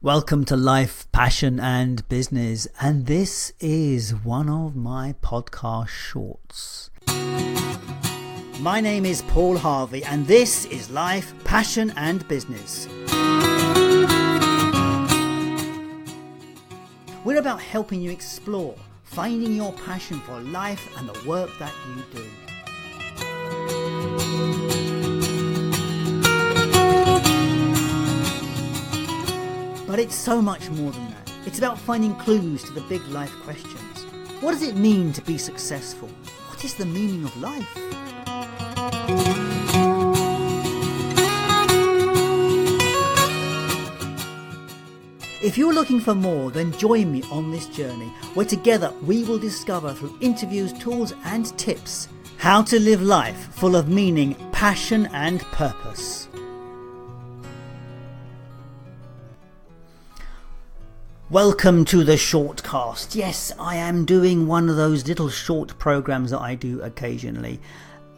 Welcome to Life, Passion and Business, and this is one of my podcast shorts. My name is Paul Harvey and this is Life, Passion and Business. We're about helping you explore, finding your passion for life and the work that you do. But it's so much more than that. It's about finding clues to the big life questions. What does it mean to be successful? What is the meaning of life? If you're looking for more, then join me on this journey where together we will discover through interviews, tools and tips how to live life full of meaning, passion and purpose. Welcome to the Shortcast. Yes, I am doing one of those little short programs that I do occasionally.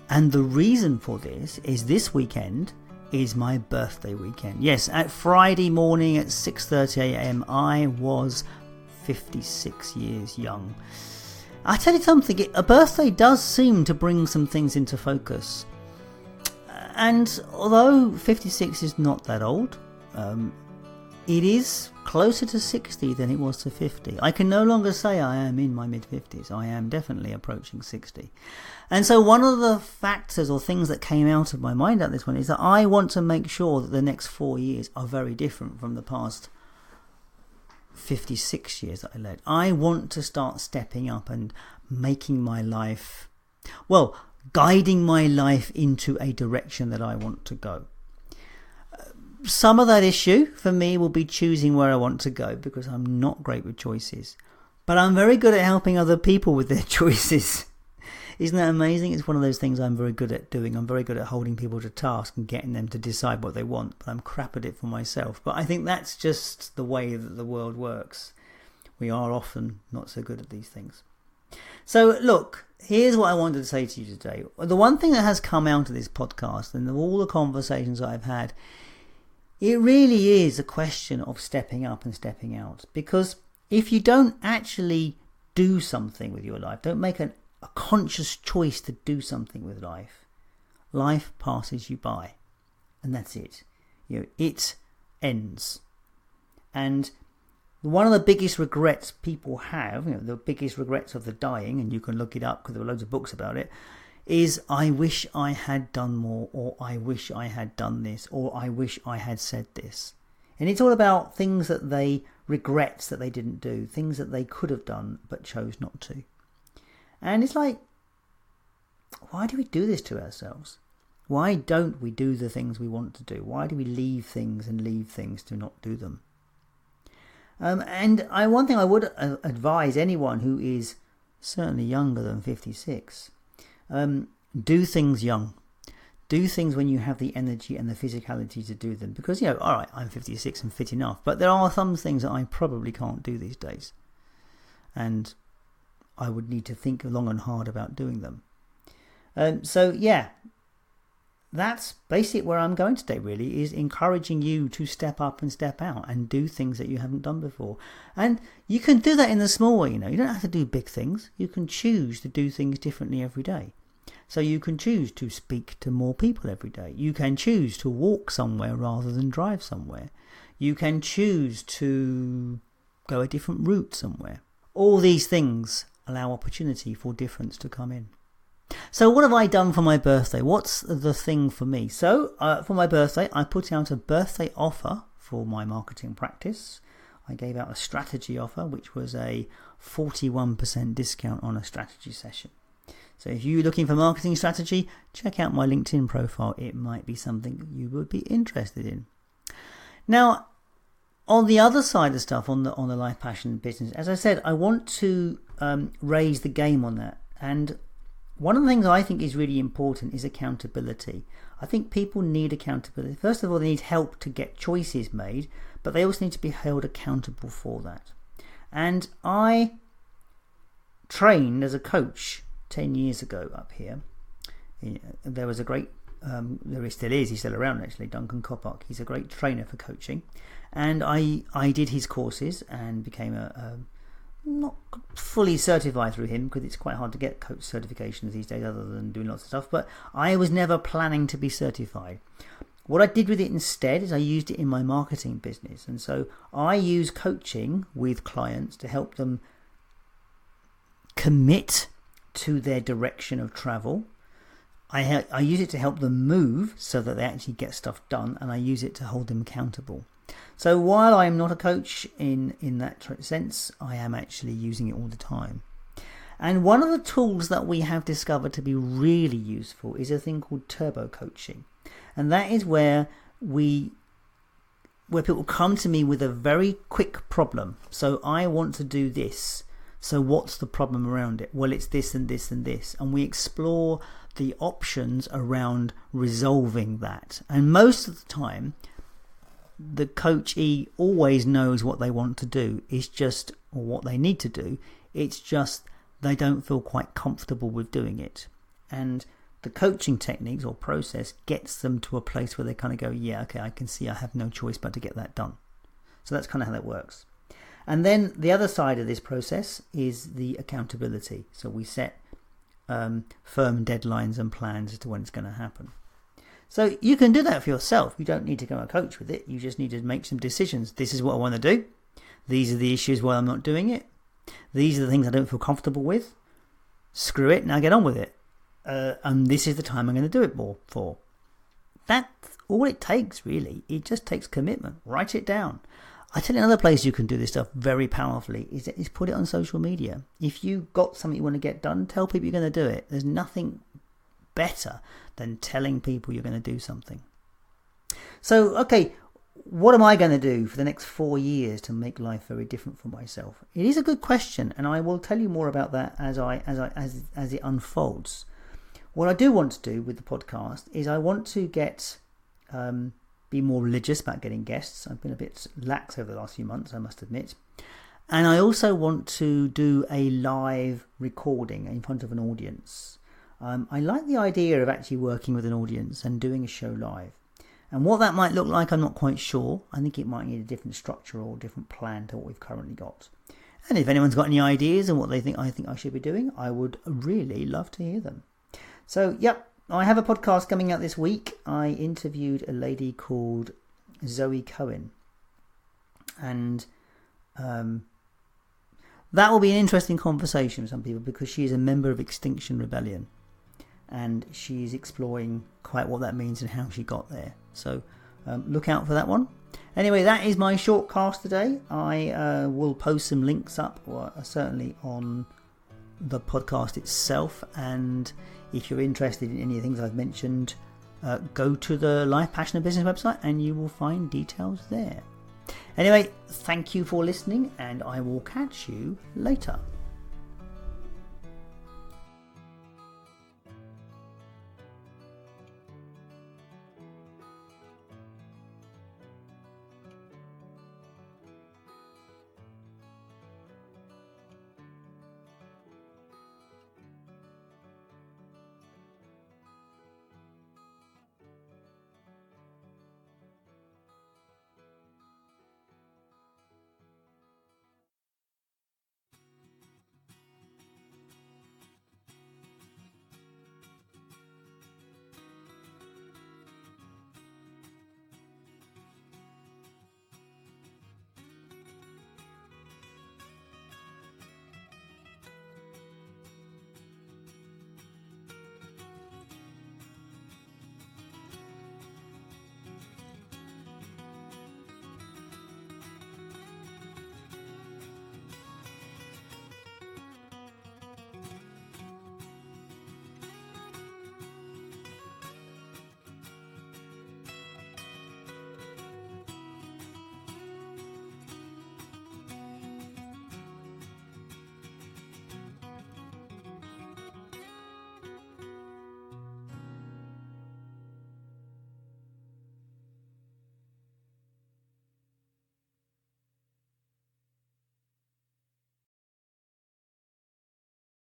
And the reason for this is this weekend is my birthday weekend. Yes, at Friday morning at 6:30 a.m. I was 56 years young. I tell you something, a birthday does seem to bring some things into focus. And although 56 is not that old, it is closer to 60 than it was to 50. I can no longer say I am in my mid-50s. I am definitely approaching 60. And so one of the factors or things that came out of my mind at this one is that I want to make sure that the next 4 years are very different from the past 56 years that I led. I want to start stepping up and making my life, guiding my life into a direction that I want to go. Some of that issue for me will be choosing where I want to go because I'm not great with choices. But I'm very good at helping other people with their choices. Isn't that amazing? It's one of those things I'm very good at doing. I'm very good at holding people to task and getting them to decide what they want. But I'm crap at it for myself. But I think that's just the way that the world works. We are often not so good at these things. So look, here's what I wanted to say to you today. The one thing that has come out of this podcast and of all the conversations I've had, it really is a question of stepping up and stepping out. Because if you don't actually do something with your life, don't make a conscious choice to do something with life, life passes you by. And that's it. It ends. And one of the biggest regrets people have, the biggest regrets of the dying, and you can look it up because there are loads of books about it, is I wish I had done more, or I wish I had done this, or I wish I had said this. And it's all about things that regrets that they didn't do, things that they could have done but chose not to. And it's like, why do we do this to ourselves? Why don't we do the things we want to do? Why do we leave things to not do them? One thing I would advise anyone who is certainly younger than 56, do things young. Do things when you have the energy and the physicality to do them. Because, all right, I'm 56 and fit enough, but there are some things that I probably can't do these days. And I would need to think long and hard about doing them. That's basically where I'm going today, really, is encouraging you to step up and step out and do things that you haven't done before. And you can do that in the small way, you don't have to do big things. You can choose to do things differently every day. So you can choose to speak to more people every day. You can choose to walk somewhere rather than drive somewhere. You can choose to go a different route somewhere. All these things allow opportunity for difference to come in. So what have I done for my birthday? What's the thing for me? So for my birthday, I put out a birthday offer for my marketing practice. I gave out a strategy offer, which was a 41% discount on a strategy session. So if you're looking for marketing strategy, check out my LinkedIn profile. It might be something you would be interested in. Now, on the other side of stuff, on the life, passion, business, as I said, I want to raise the game on that. And one of the things I think is really important is accountability. I think people need accountability. First of all, they need help to get choices made, but they also need to be held accountable for that. And I trained as a coach 10 years ago up here. There was a great, he's still around actually, Duncan Coppock. He's a great trainer for coaching. And I did his courses and became not fully certified through him, because it's quite hard to get coach certifications these days other than doing lots of stuff, but I was never planning to be certified. What I did with it instead is I used it in my marketing business. And so I use coaching with clients to help them commit to their direction of travel. I use it to help them move so that they actually get stuff done, and I use it to hold them accountable. So while I'm not a coach in that sense, I am actually using it all the time. And one of the tools that we have discovered to be really useful is a thing called turbo coaching. And that is where people come to me with a very quick problem. So I want to do this. So what's the problem around it? Well, it's this and this and this. And we explore the options around resolving that. And most of the time, the coachee always knows what they want to do. It's just, or what they need to do. It's just they don't feel quite comfortable with doing it. And the coaching techniques or process gets them to a place where they kind of go, yeah, okay, I can see I have no choice but to get that done. So that's kind of how that works. And then the other side of this process is the accountability. So we set firm deadlines and plans as to when it's going to happen. So you can do that for yourself. You don't need to go and coach with it. You just need to make some decisions. This is what I want to do. These are the issues why I'm not doing it. These are the things I don't feel comfortable with. Screw it, now get on with it. And this is the time I'm going to do it more for. That's all it takes, really. It just takes commitment. Write it down. I tell you another place you can do this stuff very powerfully is put it on social media. If you've got something you want to get done, tell people you're going to do it. There's nothing better than telling people you're going to do something. So, okay, what am I going to do for the next 4 years to make life very different for myself? It is a good question, and I will tell you more about that as it unfolds. What I do want to do with the podcast is I want to be more religious about getting guests. I've been a bit lax over the last few months, I must admit. And I also want to do a live recording in front of an audience. I like the idea of actually working with an audience and doing a show live. And what that might look like, I'm not quite sure. I think it might need a different structure or a different plan to what we've currently got. And if anyone's got any ideas on what I think I should be doing, I would really love to hear them. So, yep, I have a podcast coming out this week. I interviewed a lady called Zoe Cohen. And that will be an interesting conversation with some people, because she is a member of Extinction Rebellion. And she's exploring quite what that means and how she got there. So look out for that one. Anyway, that is my shortcast today. I will post some links up, certainly on the podcast itself. And if you're interested in any of the things I've mentioned, go to the Life, Passion and Business website and you will find details there. Anyway, thank you for listening, and I will catch you later.